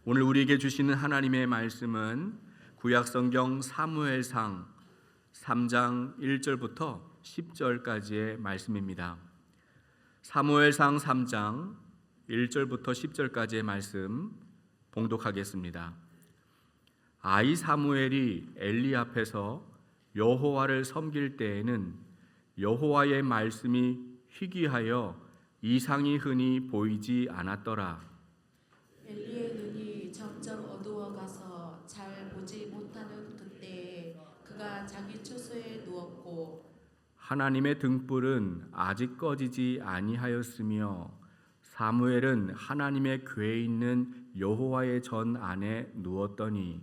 오늘 우리에게 주시는 하나님의 말씀은 구약성경 사무엘상 3장 1절부터 10절까지의 말씀입니다. 사무엘상 3장 1절부터 10절까지의 말씀 봉독하겠습니다. 아이 사무엘이 엘리 앞에서 여호와를 섬길 때에는 여호와의 말씀이 희귀하여 이상이 흔히 보이지 않았더라. 엘리의 눈이 점점 어두워가서 잘 보지 못하는 그때에 그가 자기 처소에 누웠고 하나님의 등불은 아직 꺼지지 아니하였으며 사무엘은 하나님의 궤에 있는 여호와의 전 안에 누웠더니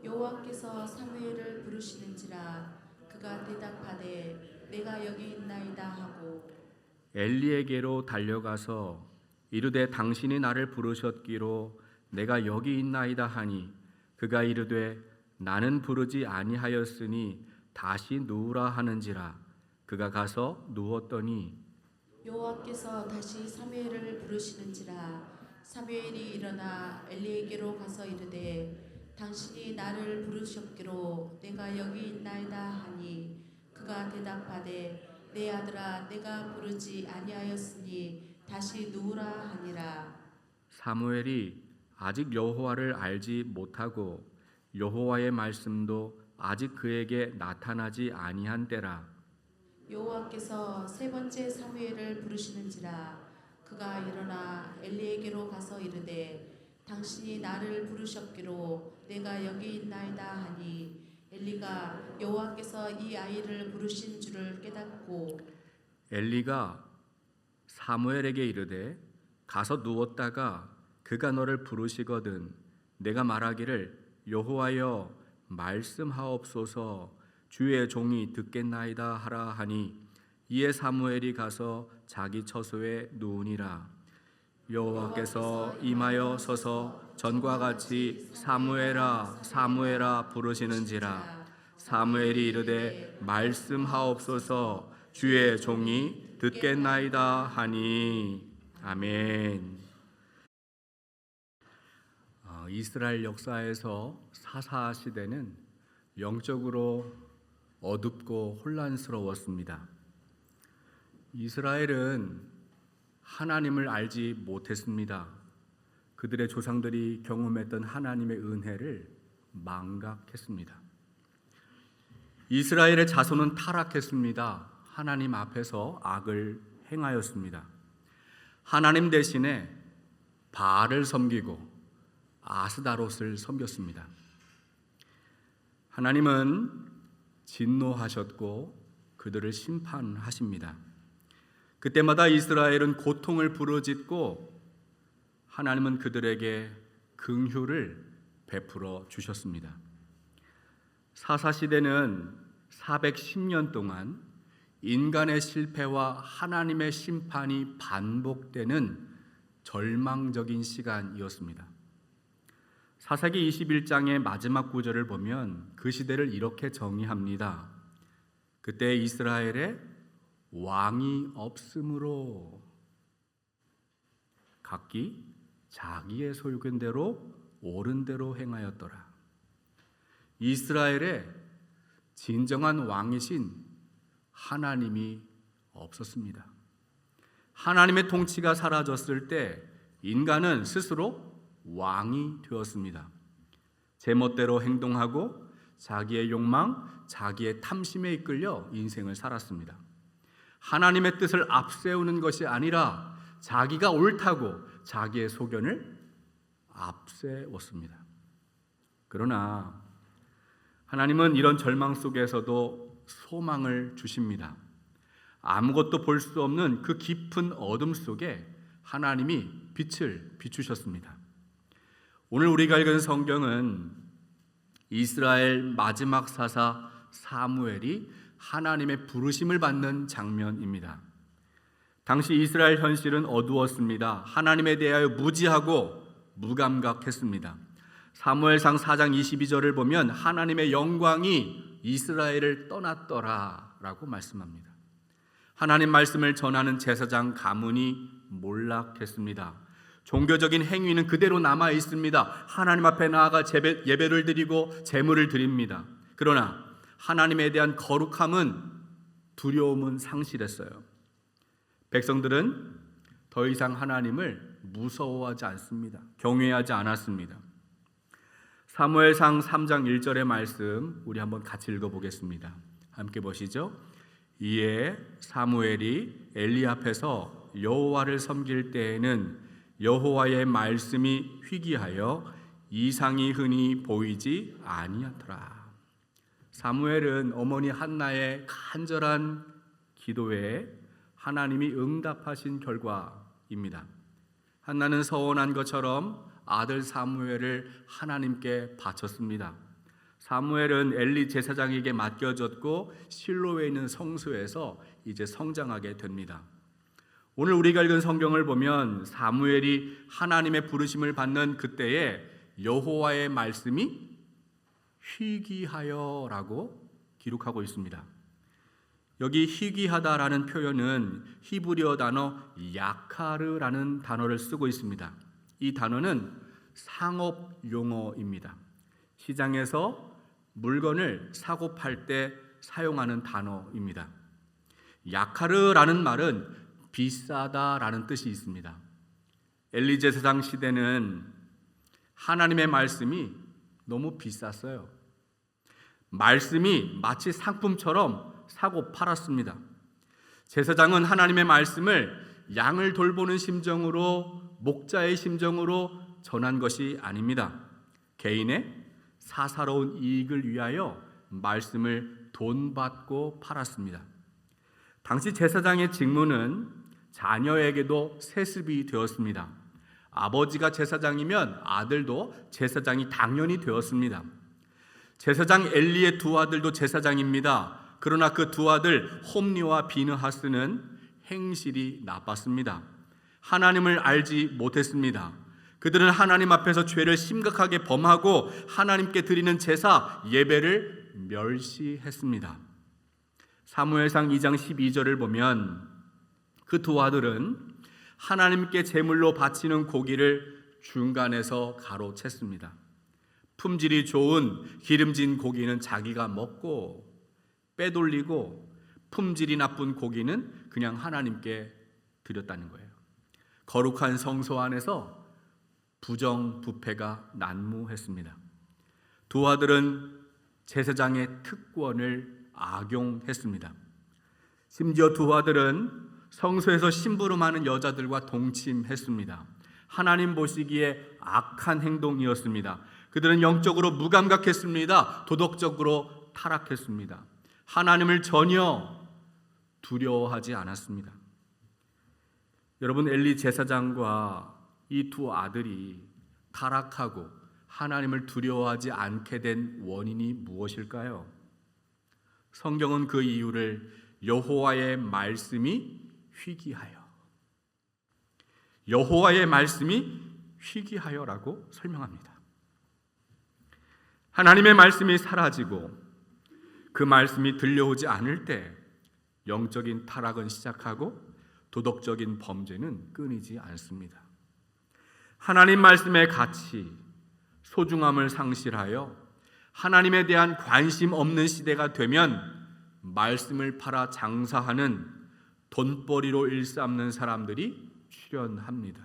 여호와께서 사무엘을 부르시는지라 그가 대답하되 내가 여기 있나이다 하고 엘리에게로 달려가서 이르되 당신이 나를 부르셨기로 내가 여기 있나이다 하니 그가 이르되 나는 부르지 아니하였으니 다시 누우라 하는지라. 그가 가서 누웠더니 여호와께서 다시 사무엘을 부르시는지라 사무엘이 일어나 엘리에게로 가서 이르되 당신이 나를 부르셨기로 내가 여기 있나이다 하니 그가 대답하되 내 아들아 내가 부르지 아니하였으니 다시 누우라 하니라. 사무엘이 아직 여호와를 알지 못하고 여호와의 말씀도 아직 그에게 나타나지 아니한 때라. 여호와께서 세 번째 사무엘을 부르시는지라 그가 일어나 엘리에게로 가서 이르되 당신이 나를 부르셨기로 내가 여기 있나이다 하니 엘리가 여호와께서 이 아이를 부르신 줄을 깨닫고 엘리가 사무엘에게 이르되 가서 누웠다가 그가 너를 부르시거든 내가 말하기를 여호와여 말씀하옵소서 주의 종이 듣겠나이다 하라 하니 이에 사무엘이 가서 자기 처소에 누우니라. 여호와께서 임하여 서서 전과 같이 사무엘아 사무엘아 부르시는지라. 사무엘이 이르되 말씀하옵소서 주의 종이 듣겠나이다 하니. 아멘. 이스라엘 역사에서 사사 시대는 영적으로 어둡고 혼란스러웠습니다. 이스라엘은 하나님을 알지 못했습니다. 그들의 조상들이 경험했던 하나님의 은혜를 망각했습니다. 이스라엘의 자손은 타락했습니다. 하나님 앞에서 악을 행하였습니다. 하나님 대신에 바알을 섬기고 아스다롯을 섬겼습니다. 하나님은 진노하셨고 그들을 심판하십니다. 그때마다 이스라엘은 고통을 부르짖고 하나님은 그들에게 긍휼을 베풀어 주셨습니다. 사사시대는 410년 동안 인간의 실패와 하나님의 심판이 반복되는 절망적인 시간이었습니다. 사사기 21장의 마지막 구절을 보면 그 시대를 이렇게 정의합니다. 그때 이스라엘에 왕이 없으므로 각기 자기의 소견대로 옳은 대로 행하였더라. 이스라엘에 진정한 왕이신 하나님이 없었습니다. 하나님의 통치가 사라졌을 때 인간은 스스로 왕이 되었습니다. 제멋대로 행동하고 자기의 욕망, 자기의 탐심에 이끌려 인생을 살았습니다. 하나님의 뜻을 앞세우는 것이 아니라 자기가 옳다고 자기의 소견을 앞세웠습니다. 그러나 하나님은 이런 절망 속에서도 소망을 주십니다. 아무것도 볼 수 없는 그 깊은 어둠 속에 하나님이 빛을 비추셨습니다. 오늘 우리가 읽은 성경은 이스라엘 마지막 사사 사무엘이 하나님의 부르심을 받는 장면입니다. 당시 이스라엘 현실은 어두웠습니다. 하나님에 대하여 무지하고 무감각했습니다. 사무엘상 4장 22절을 보면 하나님의 영광이 이스라엘을 떠났더라 라고 말씀합니다. 하나님 말씀을 전하는 제사장 가문이 몰락했습니다. 종교적인 행위는 그대로 남아 있습니다. 하나님 앞에 나아가 예배를 드리고 제물을 드립니다. 그러나 하나님에 대한 거룩함은, 두려움은 상실했어요. 백성들은 더 이상 하나님을 무서워하지 않습니다. 경외하지 않았습니다. 사무엘상 3장 1절의 말씀 우리 한번 같이 읽어보겠습니다. 함께 보시죠. 이에 사무엘이 엘리 앞에서 여호와를 섬길 때에는 여호와의 말씀이 희귀하여 이상이 흔히 보이지 아니하더라. 사무엘은 어머니 한나의 간절한 기도에 하나님이 응답하신 결과입니다. 한나는 서원한 것처럼 아들 사무엘을 하나님께 바쳤습니다. 사무엘은 엘리 제사장에게 맡겨졌고 실로에 있는 성소에서 이제 성장하게 됩니다. 오늘 우리가 읽은 성경을 보면 사무엘이 하나님의 부르심을 받는 그때에 여호와의 말씀이 희귀하여라고 기록하고 있습니다. 여기 희귀하다라는 표현은 히브리어 단어 야카르라는 단어를 쓰고 있습니다. 이 단어는 상업 용어입니다. 시장에서 물건을 사고 팔 때 사용하는 단어입니다. 야카르라는 말은 비싸다라는 뜻이 있습니다. 엘리 제사장 시대는 하나님의 말씀이 너무 비쌌어요. 말씀이 마치 상품처럼 사고 팔았습니다. 제사장은 하나님의 말씀을 양을 돌보는 심정으로, 목자의 심정으로 전한 것이 아닙니다. 개인의 사사로운 이익을 위하여 말씀을 돈 받고 팔았습니다. 당시 제사장의 직무는 자녀에게도 세습이 되었습니다. 아버지가 제사장이면 아들도 제사장이 당연히 되었습니다. 제사장 엘리의 두 아들도 제사장입니다. 그러나 그 두 아들 홈리와 비느하스는 행실이 나빴습니다. 하나님을 알지 못했습니다. 그들은 하나님 앞에서 죄를 심각하게 범하고 하나님께 드리는 제사, 예배를 멸시했습니다. 사무엘상 2장 12절을 보면 그 두 아들은 하나님께 제물로 바치는 고기를 중간에서 가로챘습니다. 품질이 좋은 기름진 고기는 자기가 먹고 빼돌리고 품질이 나쁜 고기는 그냥 하나님께 드렸다는 거예요. 거룩한 성소 안에서 부정부패가 난무했습니다. 두 아들은 제사장의 특권을 악용했습니다. 심지어 두 아들은 성소에서 심부름하는 여자들과 동침했습니다. 하나님 보시기에 악한 행동이었습니다. 그들은 영적으로 무감각했습니다. 도덕적으로 타락했습니다. 하나님을 전혀 두려워하지 않았습니다. 여러분, 엘리 제사장과 이 두 아들이 타락하고 하나님을 두려워하지 않게 된 원인이 무엇일까요? 성경은 그 이유를 여호와의 말씀이 희귀하여, 여호와의 말씀이 희귀하여라고 설명합니다. 하나님의 말씀이 사라지고 그 말씀이 들려오지 않을 때 영적인 타락은 시작하고 도덕적인 범죄는 끊이지 않습니다. 하나님 말씀의 가치, 소중함을 상실하여 하나님에 대한 관심 없는 시대가 되면 말씀을 팔아 장사하는 돈벌이로 일삼는 사람들이 출현합니다.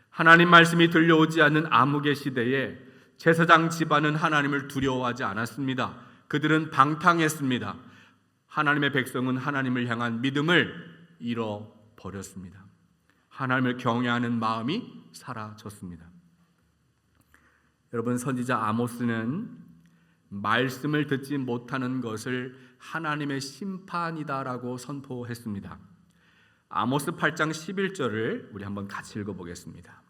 하나님 말씀이 들려오지 않는 암흑의 시대에 제사장 집안은 하나님을 두려워하지 않았습니다. 그들은 방탕했습니다. 하나님의 백성은 하나님을 향한 믿음을 잃어버렸습니다. 하나님을 경외하는 마음이 사라졌습니다. 여러분, 선지자 아모스는 말씀을 듣지 못하는 것을 하나님의 심판이다라고 선포했습니다. 아모스 8장 11절을 우리 한번 같이 읽어보겠습니다.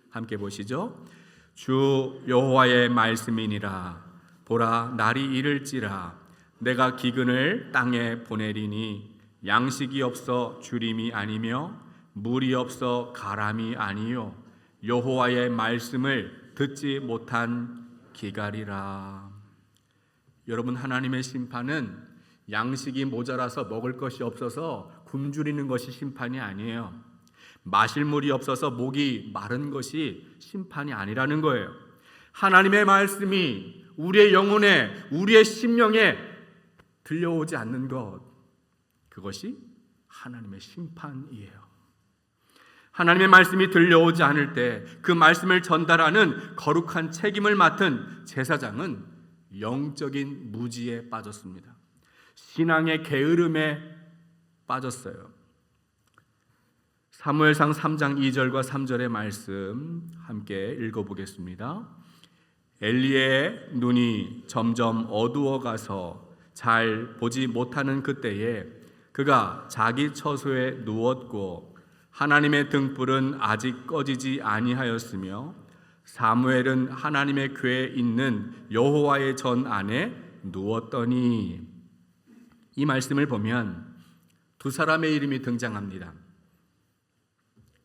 함께 보시죠. 주 여호와의 말씀이니라. 보라, 날이 이를지라. 내가 기근을 땅에 보내리니 양식이 없어 주림이 아니며 물이 없어 가람이 아니요 여호와의 말씀을 듣지 못한 기갈이라. 여러분, 하나님의 심판은 양식이 모자라서 먹을 것이 없어서 굶주리는 것이 심판이 아니에요. 마실 물이 없어서 목이 마른 것이 심판이 아니라는 거예요. 하나님의 말씀이 우리의 영혼에, 우리의 심령에 들려오지 않는 것, 그것이 하나님의 심판이에요. 하나님의 말씀이 들려오지 않을 때 그 말씀을 전달하는 거룩한 책임을 맡은 제사장은 영적인 무지에 빠졌습니다. 신앙의 게으름에 빠졌어요. 사무엘상 3장 2절과 3절의 말씀 함께 읽어보겠습니다. 엘리의 눈이 점점 어두워가서 잘 보지 못하는 그때에 그가 자기 처소에 누웠고 하나님의 등불은 아직 꺼지지 아니하였으며 사무엘은 하나님의 궤에 있는 여호와의 전 안에 누웠더니. 이 말씀을 보면 두 사람의 이름이 등장합니다.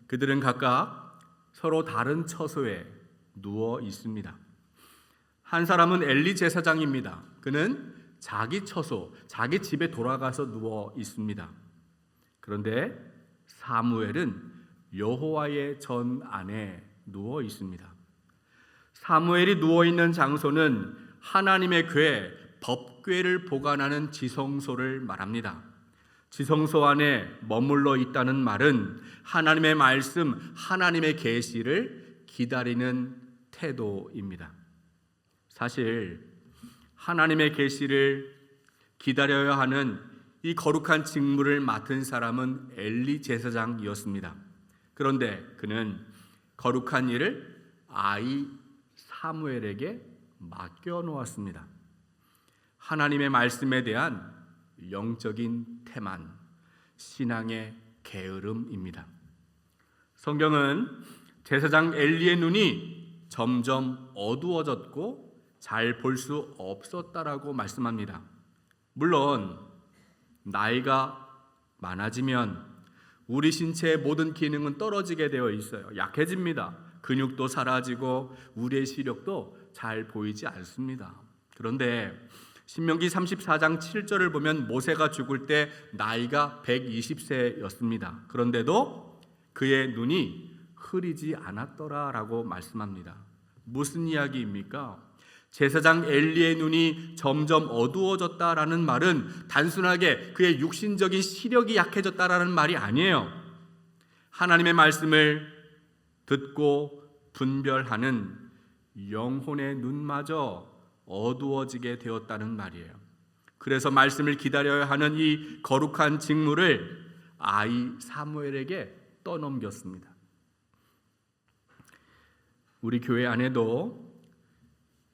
그들은 각각 서로 다른 처소에 누워 있습니다. 한 사람은 엘리 제사장입니다. 그는 자기 처소, 자기 집에 돌아가서 누워 있습니다. 그런데 사무엘은 여호와의 전 안에 누워 있습니다. 사무엘이 누워 있는 장소는 하나님의 궤, 법궤를 보관하는 지성소를 말합니다. 지성소 안에 머물러 있다는 말은 하나님의 말씀, 하나님의 계시를 기다리는 태도입니다. 사실 하나님의 계시를 기다려야 하는 이 거룩한 직무를 맡은 사람은 엘리 제사장이었습니다. 그런데 그는 거룩한 일을 아이 사무엘에게 맡겨 놓았습니다. 하나님의 말씀에 대한 영적인 태만, 신앙의 게으름입니다. 성경은 제사장 엘리의 눈이 점점 어두워졌고 잘 볼 수 없었다라고 말씀합니다. 물론 나이가 많아지면 우리 신체의 모든 기능은 떨어지게 되어 있어요. 약해집니다. 근육도 사라지고 우리의 시력도 잘 보이지 않습니다. 그런데 신명기 34장 7절을 보면 모세가 죽을 때 나이가 120세였습니다. 그런데도 그의 눈이 흐리지 않았더라라고 말씀합니다. 무슨 이야기입니까? 제사장 엘리의 눈이 점점 어두워졌다라는 말은 단순하게 그의 육신적인 시력이 약해졌다라는 말이 아니에요. 하나님의 말씀을 듣고 분별하는 영혼의 눈마저 어두워지게 되었다는 말이에요. 그래서 말씀을 기다려야 하는 이 거룩한 직무를 아이 사무엘에게 떠넘겼습니다. 우리 교회 안에도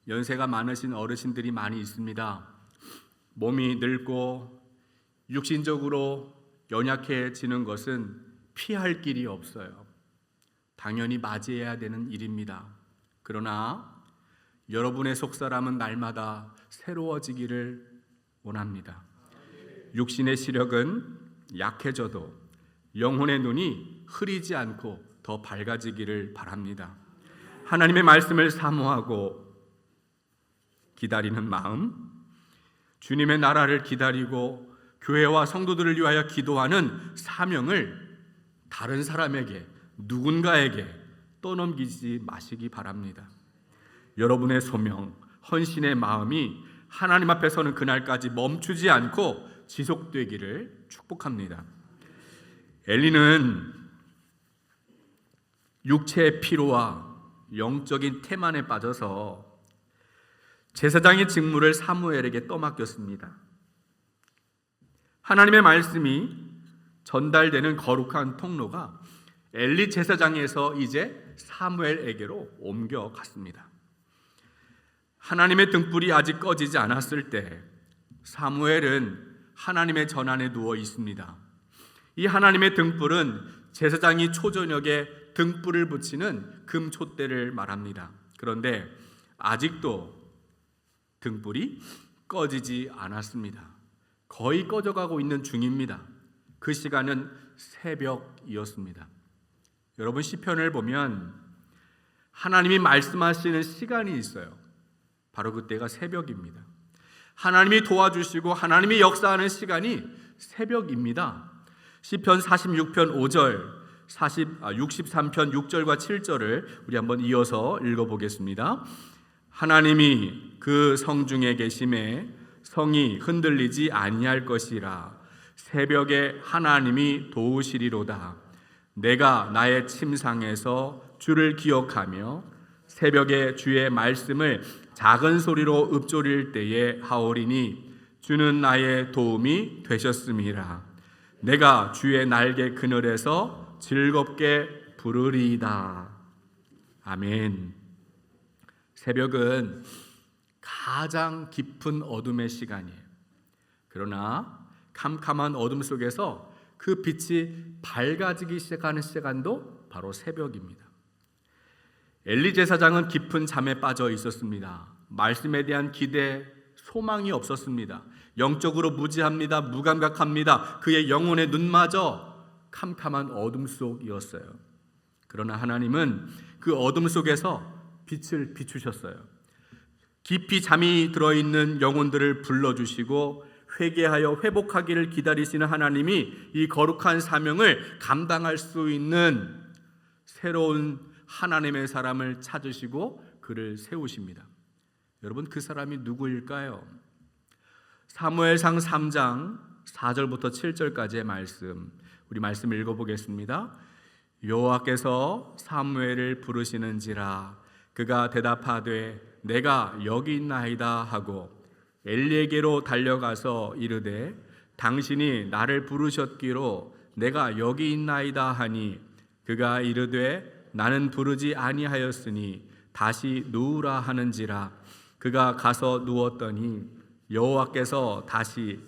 연세가 많으신 어르신들이 많이 있습니다. 몸이 늙고 육신적으로 연약해지는 것은 피할 길이 없어요. 당연히 맞이해야 되는 일입니다. 그러나 여러분의 속사람은 날마다 새로워지기를 원합니다. 육신의 시력은 약해져도 영혼의 눈이 흐리지 않고 더 밝아지기를 바랍니다. 하나님의 말씀을 사모하고 기다리는 마음, 주님의 나라를 기다리고 교회와 성도들을 위하여 기도하는 사명을 다른 사람에게, 누군가에게 떠넘기지 마시기 바랍니다. 여러분의 소명, 헌신의 마음이 하나님 앞에 서는 그날까지 멈추지 않고 지속되기를 축복합니다. 엘리는 육체의 피로와 영적인 태만에 빠져서 제사장의 직무를 사무엘에게 떠맡겼습니다. 하나님의 말씀이 전달되는 거룩한 통로가 엘리 제사장에서 이제 사무엘에게로 옮겨갔습니다. 하나님의 등불이 아직 꺼지지 않았을 때 사무엘은 하나님의 전안에 누워 있습니다. 이 하나님의 등불은 제사장이 초저녁에 등불을 붙이는 금촛대를 말합니다. 그런데 아직도 등불이 꺼지지 않았습니다. 거의 꺼져가고 있는 중입니다. 그 시간은 새벽이었습니다. 여러분 시편을 보면 하나님이 말씀하시는 시간이 있어요. 바로 그때가 새벽입니다. 하나님이 도와주시고 하나님이 역사하는 시간이 새벽입니다. 시편 46편 5절 63편 6절과 7절을 우리 한번 이어서 읽어보겠습니다. 하나님이 그 성중에 계심에 성이 흔들리지 아니할 것이라. 새벽에 하나님이 도우시리로다. 내가 나의 침상에서 주를 기억하며 새벽에 주의 말씀을 작은 소리로 읊조릴 때에 하오리니 주는 나의 도움이 되셨음이라. 내가 주의 날개 그늘에서 즐겁게 부르리이다. 아멘. 새벽은 가장 깊은 어둠의 시간이에요. 그러나 캄캄한 어둠 속에서 그 빛이 밝아지기 시작하는 시간도 바로 새벽입니다. 엘리 제사장은 깊은 잠에 빠져 있었습니다. 말씀에 대한 기대, 소망이 없었습니다. 영적으로 무지합니다. 무감각합니다. 그의 영혼의 눈마저 캄캄한 어둠 속이었어요. 그러나 하나님은 그 어둠 속에서 빛을 비추셨어요. 깊이 잠이 들어있는 영혼들을 불러주시고 회개하여 회복하기를 기다리시는 하나님이 이 거룩한 사명을 감당할 수 있는 새로운 하나님의 사람을 찾으시고 그를 세우십니다. 여러분, 그 사람이 누구일까요? 사무엘상 3장 4절부터 7절까지의 말씀, 우리 말씀 읽어보겠습니다. 여호와께서 사무엘을 부르시는지라. 그가 대답하되 내가 여기 있나이다 하고 엘리에게로 달려가서 이르되 당신이 나를 부르셨기로 내가 여기 있나이다 하니 그가 이르되 나는 부르지 아니하였으니 다시 누우라 하는지라. 그가 가서 누웠더니 여호와께서 다시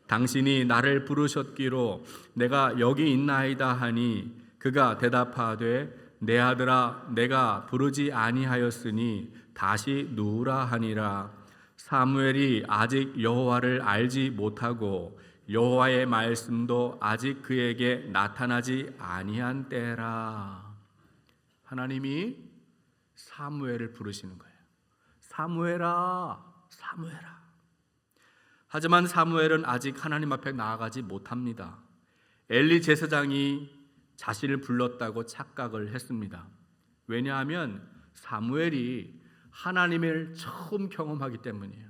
당신이 나를 부르셨기로 내가 여기 있나이다 하니 그가 대답하되 내 아들아 내가 부르지 아니하였으니 다시 누우라 하니라. 사무엘이 아직 여호와를 알지 못하고 여호와의 말씀도 아직 그에게 나타나지 아니한 때라. 하나님이 사무엘을 부르시는 거예요. 사무엘아, 사무엘아. 하지만 사무엘은 아직 하나님 앞에 나아가지 못합니다. 엘리 제사장이 자신을 불렀다고 착각을 했습니다. 왜냐하면 사무엘이 하나님을 처음 경험하기 때문이에요.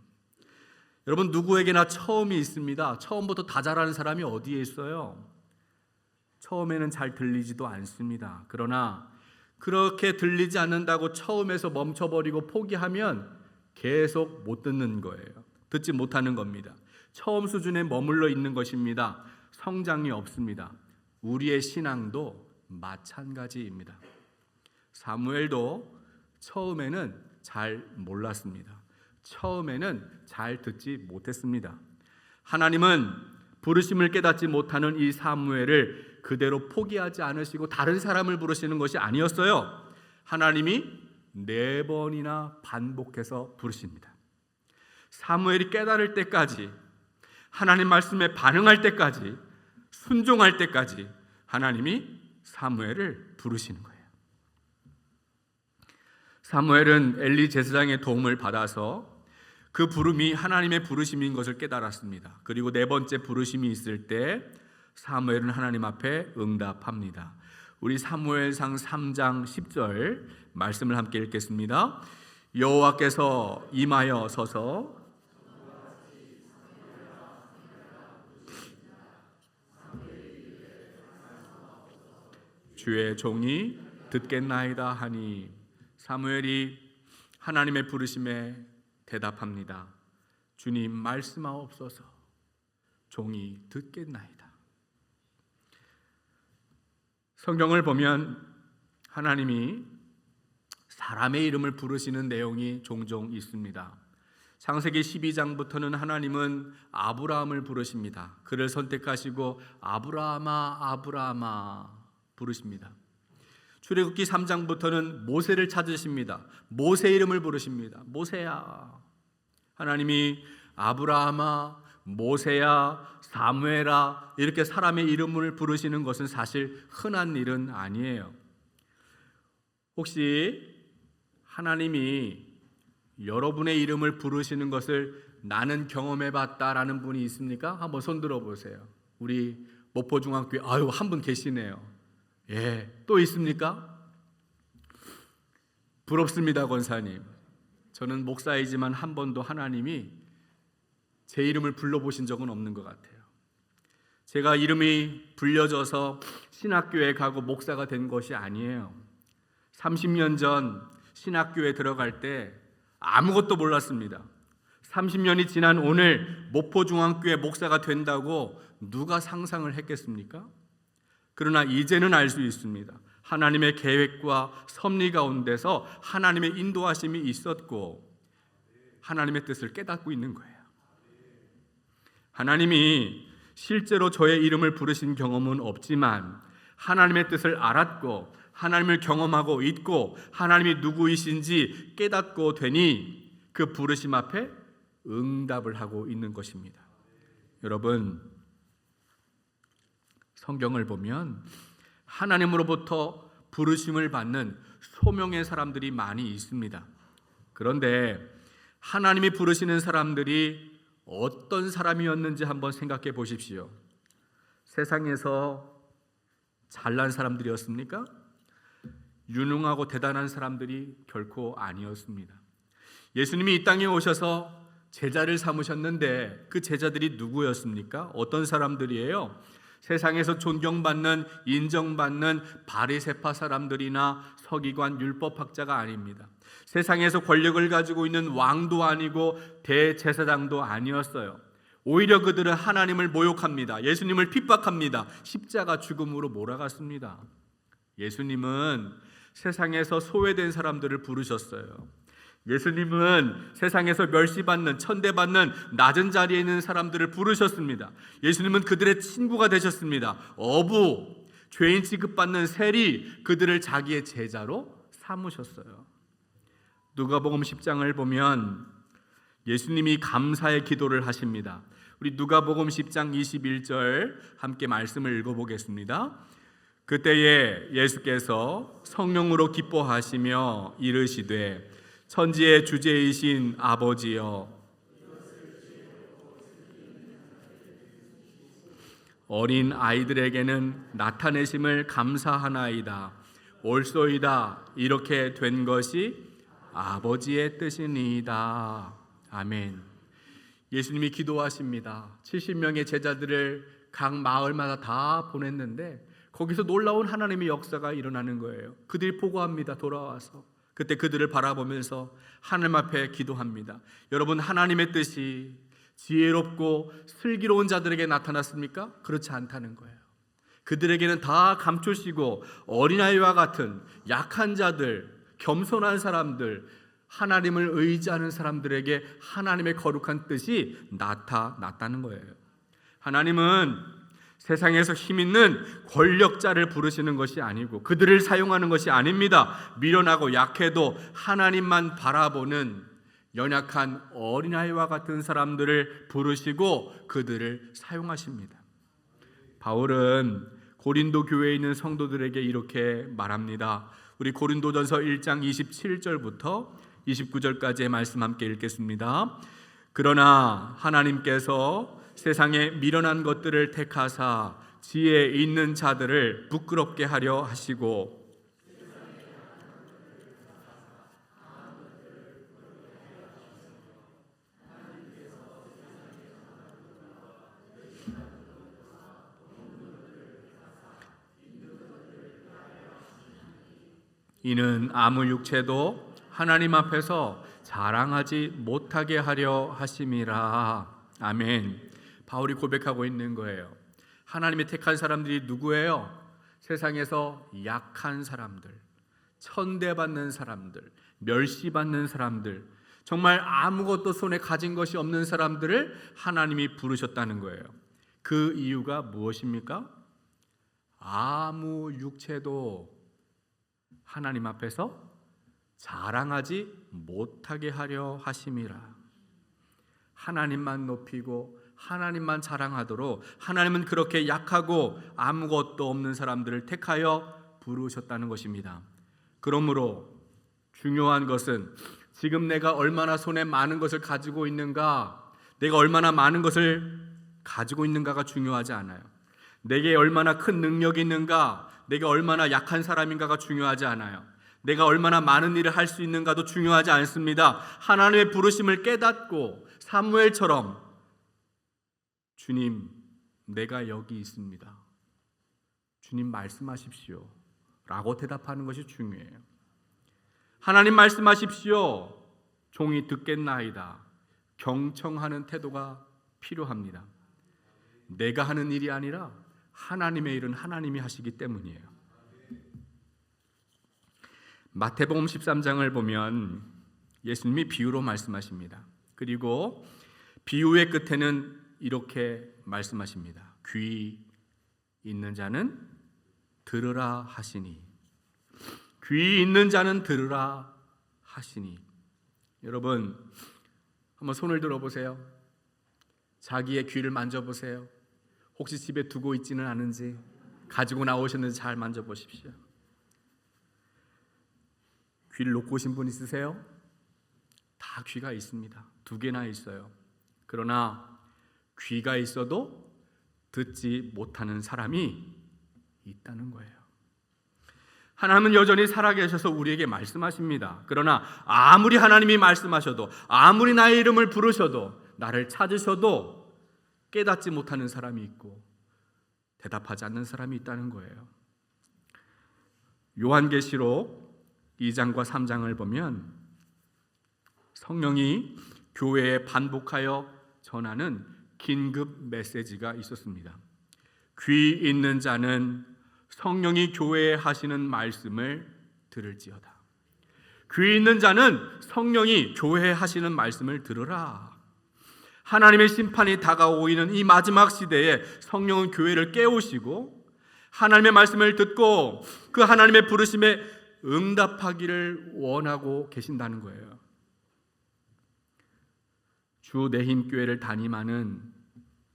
여러분, 누구에게나 처음이 있습니다. 처음부터 다 잘하는 사람이 어디에 있어요? 처음에는 잘 들리지도 않습니다. 그러나 그렇게 들리지 않는다고 처음에서 멈춰버리고 포기하면 계속 못 듣는 거예요. 듣지 못하는 겁니다. 처음 수준에 머물러 있는 것입니다. 성장이 없습니다. 우리의 신앙도 마찬가지입니다. 사무엘도 처음에는 잘 몰랐습니다. 처음에는 잘 듣지 못했습니다. 하나님은 부르심을 깨닫지 못하는 이 사무엘을 그대로 포기하지 않으시고 다른 사람을 부르시는 것이 아니었어요. 하나님이 4번이나 반복해서 부르십니다. 사무엘이 깨달을 때까지, 하나님 말씀에 반응할 때까지, 순종할 때까지 하나님이 사무엘을 부르시는 거예요. 사무엘은 엘리 제사장의 도움을 받아서 그 부름이 하나님의 부르심인 것을 깨달았습니다. 그리고 4번째 부르심이 있을 때 사무엘은 하나님 앞에 응답합니다. 우리 사무엘상 3장 10절 말씀을 함께 읽겠습니다. 여호와께서 임하여 서서 주의 종이 듣겠나이다 하니 사무엘이 하나님의 부르심에 대답합니다. 주님 말씀하옵소서. 종이 듣겠나이다. 성경을 보면 하나님이 사람의 이름을 부르시는 내용이 종종 있습니다. 창세기 12장부터는 하나님은 아브라함을 부르십니다. 그를 선택하시고 아브라함아 아브라함아 부르십니다. 출애굽기 3장부터는 모세를 찾으십니다. 모세 이름을 부르십니다. 모세야. 하나님이 아브라함아, 모세야, 사무엘아 이렇게 사람의 이름을 부르시는 것은 사실 흔한 일은 아니에요. 혹시 하나님이 여러분의 이름을 부르시는 것을 나는 경험해봤다라는 분이 있습니까? 한번 손 들어보세요. 우리 목포중앙교회 한 분 계시네요. 예, 또 있습니까? 부럽습니다, 권사님. 저는 목사이지만 한 번도 하나님이 제 이름을 불러보신 적은 없는 것 같아요. 제가 이름이 불려져서 신학교에 가고 목사가 된 것이 아니에요. 30년 전 신학교에 들어갈 때 아무것도 몰랐습니다. 30년이 지난 오늘 목포중앙교회 목사가 된다고 누가 상상을 했겠습니까? 그러나 이제는 알 수 있습니다. 하나님의 계획과 섭리 가운데서 하나님의 인도하심이 있었고 하나님의 뜻을 깨닫고 있는 거예요. 하나님이 실제로 저의 이름을 부르신 경험은 없지만 하나님의 뜻을 알았고 하나님을 경험하고 있고 하나님이 누구이신지 깨닫고 되니 그 부르심 앞에 응답을 하고 있는 것입니다. 여러분, 성경을 보면 하나님으로부터 부르심을 받는 소명의 사람들이 많이 있습니다. 그런데 하나님이 부르시는 사람들이 어떤 사람이었는지 한번 생각해 보십시오. 세상에서 잘난 사람들이었습니까? 유능하고 대단한 사람들이 결코 아니었습니다. 예수님이 이 땅에 오셔서 제자를 삼으셨는데 그 제자들이 누구였습니까? 어떤 사람들이에요? 세상에서 존경받는, 인정받는 바리새파 사람들이나 서기관, 율법학자가 아닙니다. 세상에서 권력을 가지고 있는 왕도 아니고 대제사장도 아니었어요. 오히려 그들은 하나님을 모욕합니다. 예수님을 핍박합니다. 십자가 죽음으로 몰아갔습니다. 예수님은 세상에서 소외된 사람들을 부르셨어요. 예수님은 세상에서 멸시받는, 천대받는 낮은 자리에 있는 사람들을 부르셨습니다. 예수님은 그들의 친구가 되셨습니다. 어부, 죄인 취급받는 세리, 그들을 자기의 제자로 삼으셨어요. 누가복음 10장을 보면 예수님이 감사의 기도를 하십니다. 우리 누가복음 10장 21절 함께 말씀을 읽어보겠습니다. 그때에 예수께서 성령으로 기뻐하시며 이르시되 천지의 주제이신 아버지여, 어린 아이들에게는 나타내심을 감사하나이다. 옳소이다. 이렇게 된 것이 아버지의 뜻이니이다. 아멘. 예수님이 기도하십니다. 70명의 제자들을 각 마을마다 다 보냈는데 거기서 놀라운 하나님의 역사가 일어나는 거예요. 그들이 보고합니다. 돌아와서. 그때 그들을 바라보면서 하나님 앞에 기도합니다. 여러분, 하나님의 뜻이 지혜롭고 슬기로운 자들에게 나타났습니까? 그렇지 않다는 거예요. 그들에게는 다 감추시고 어린아이와 같은 약한 자들, 겸손한 사람들, 하나님을 의지하는 사람들에게 하나님의 거룩한 뜻이 나타났다는 거예요. 하나님은 세상에서 힘 있는 권력자를 부르시는 것이 아니고 그들을 사용하는 것이 아닙니다. 미련하고 약해도 하나님만 바라보는 연약한 어린아이와 같은 사람들을 부르시고 그들을 사용하십니다. 바울은 고린도 교회에 있는 성도들에게 이렇게 말합니다. 우리 고린도전서 1장 27절부터 29절까지의 말씀 함께 읽겠습니다. 그러나 하나님께서 세상에 미련한 것들을 택하사 지혜 있는 자들을 부끄럽게 하려 하시고 이는 아무 육체도 하나님 앞에서 자랑하지 못하게 하려 하심이라. 아멘. 바울이 고백하고 있는 거예요. 하나님이 택한 사람들이 누구예요? 세상에서 약한 사람들, 천대받는 사람들, 멸시받는 사람들, 정말 아무것도 손에 가진 것이 없는 사람들을 하나님이 부르셨다는 거예요. 그 이유가 무엇입니까? 아무 육체도 하나님 앞에서 자랑하지 못하게 하려 하심이라. 하나님만 높이고 하나님만 자랑하도록 하나님은 그렇게 약하고 아무것도 없는 사람들을 택하여 부르셨다는 것입니다. 그러므로 중요한 것은 지금 내가 얼마나 손에 많은 것을 가지고 있는가, 내가 얼마나 많은 것을 가지고 있는가가 중요하지 않아요. 내게 얼마나 큰 능력이 있는가, 내가 얼마나 약한 사람인가가 중요하지 않아요. 내가 얼마나 많은 일을 할 수 있는가도 중요하지 않습니다. 하나님의 부르심을 깨닫고 사무엘처럼 주님, 내가 여기 있습니다. 주님 말씀하십시오 라고 대답하는 것이 중요해요. 하나님 말씀하십시오. 종이 듣겠나이다. 경청하는 태도가 필요합니다. 내가 하는 일이 아니라 하나님의 일은 하나님이 하시기 때문이에요. 마태복음 13장을 보면 예수님이 비유로 말씀하십니다. 그리고 비유의 끝에는 이렇게 말씀하십니다. 귀 있는 자는 들으라 하시니, 귀 있는 자는 들으라 하시니. 여러분, 한번 손을 들어보세요. 자기의 귀를 만져보세요. 혹시 집에 두고 있지는 않은지, 가지고 나오셨는지 잘 만져보십시오. 귀를 놓고 오신 분 있으세요? 다 귀가 있습니다. 2개나 있어요. 그러나 귀가 있어도 듣지 못하는 사람이 있다는 거예요. 하나님은 여전히 살아계셔서 우리에게 말씀하십니다. 그러나 아무리 하나님이 말씀하셔도, 아무리 나의 이름을 부르셔도, 나를 찾으셔도 깨닫지 못하는 사람이 있고 대답하지 않는 사람이 있다는 거예요. 요한계시록 2장과 3장을 보면 성령이 교회에 반복하여 전하는 긴급 메시지가 있었습니다. 귀 있는 자는 성령이 교회에 하시는 말씀을 들을지어다. 귀 있는 자는 성령이 교회에 하시는 말씀을 들으라. 하나님의 심판이 다가오고 있는 이 마지막 시대에 성령은 교회를 깨우시고 하나님의 말씀을 듣고 그 하나님의 부르심에 응답하기를 원하고 계신다는 거예요. 주 내힘교회를 담임하는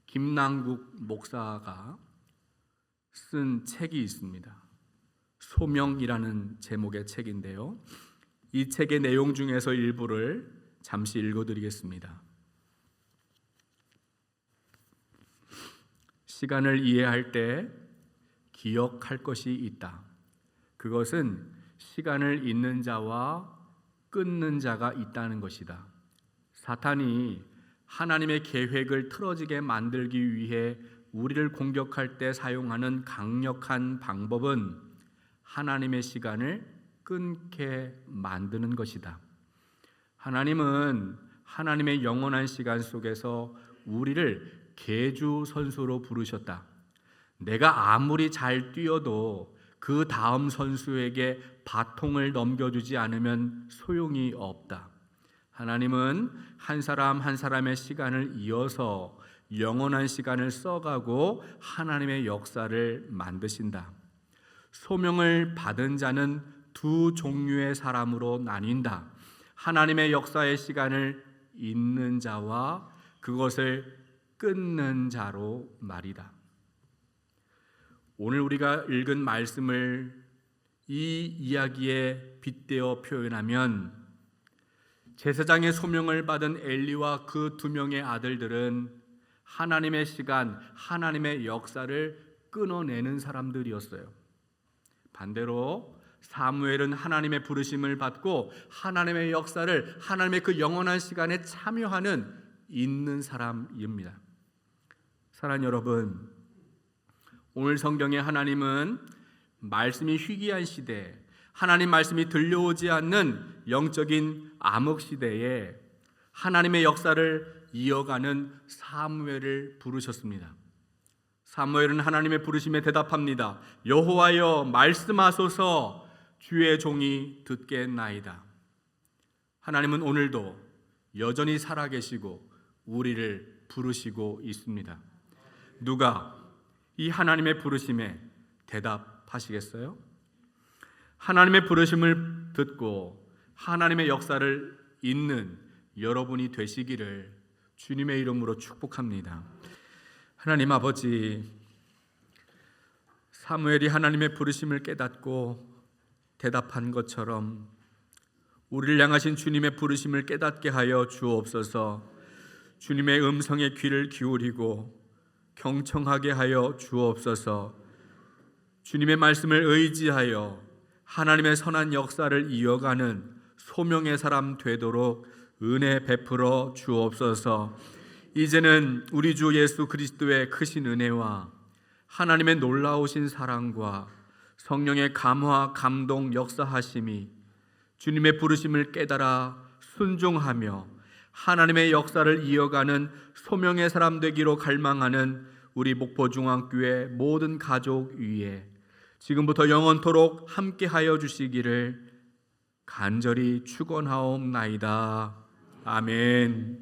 김남국 목사가 쓴 책이 있습니다. 소명이라는 제목의 책인데요. 이 책의 내용 중에서 일부를 잠시 읽어드리겠습니다. 시간을 이해할 때 기억할 것이 있다. 그것은 시간을 잇는 자와 끊는 자가 있다는 것이다. 사탄이 하나님의 계획을 틀어지게 만들기 위해 우리를 공격할 때 사용하는 강력한 방법은 하나님의 시간을 끊게 만드는 것이다. 하나님은 하나님의 영원한 시간 속에서 우리를 계주선수로 부르셨다. 내가 아무리 잘 뛰어도 그 다음 선수에게 바통을 넘겨주지 않으면 소용이 없다. 하나님은 한 사람 한 사람의 시간을 이어서 영원한 시간을 써가고 하나님의 역사를 만드신다. 소명을 받은 자는 2 종류의 사람으로 나뉜다. 하나님의 역사의 시간을 잇는 자와 그것을 끊는 자로 말이다. 오늘 우리가 읽은 말씀을 이 이야기에 빗대어 표현하면 제사장의 소명을 받은 엘리와 그 2명의 아들들은 하나님의 시간, 하나님의 역사를 끊어내는 사람들이었어요. 반대로 사무엘은 하나님의 부르심을 받고 하나님의 역사를, 하나님의 그 영원한 시간에 참여하는 있는 사람입니다. 사랑하는 여러분, 오늘 성경에 하나님은 말씀이 희귀한 시대, 하나님 말씀이 들려오지 않는 영적인 암흑 시대에 하나님의 역사를 이어가는 사무엘을 부르셨습니다. 사무엘은 하나님의 부르심에 대답합니다. 여호와여 말씀하소서, 주의 종이 듣겠나이다. 하나님은 오늘도 여전히 살아계시고 우리를 부르시고 있습니다. 누가 이 하나님의 부르심에 대답하시겠어요? 하나님의 부르심을 듣고 하나님의 역사를 잇는 여러분이 되시기를 주님의 이름으로 축복합니다. 하나님 아버지, 사무엘이 하나님의 부르심을 깨닫고 대답한 것처럼 우리를 향하신 주님의 부르심을 깨닫게 하여 주옵소서. 주님의 음성에 귀를 기울이고 경청하게 하여 주옵소서. 주님의 말씀을 의지하여 하나님의 선한 역사를 이어가는 소명의 사람 되도록 은혜 베풀어 주옵소서. 이제는 우리 주 예수 그리스도의 크신 은혜와 하나님의 놀라우신 사랑과 성령의 감화 감동 역사하심이 주님의 부르심을 깨달아 순종하며 하나님의 역사를 이어가는 소명의 사람 되기로 갈망하는 우리 목포중앙교회 모든 가족 위에 지금부터 영원토록 함께하여 주시기를 간절히 축원하옵나이다. 아멘.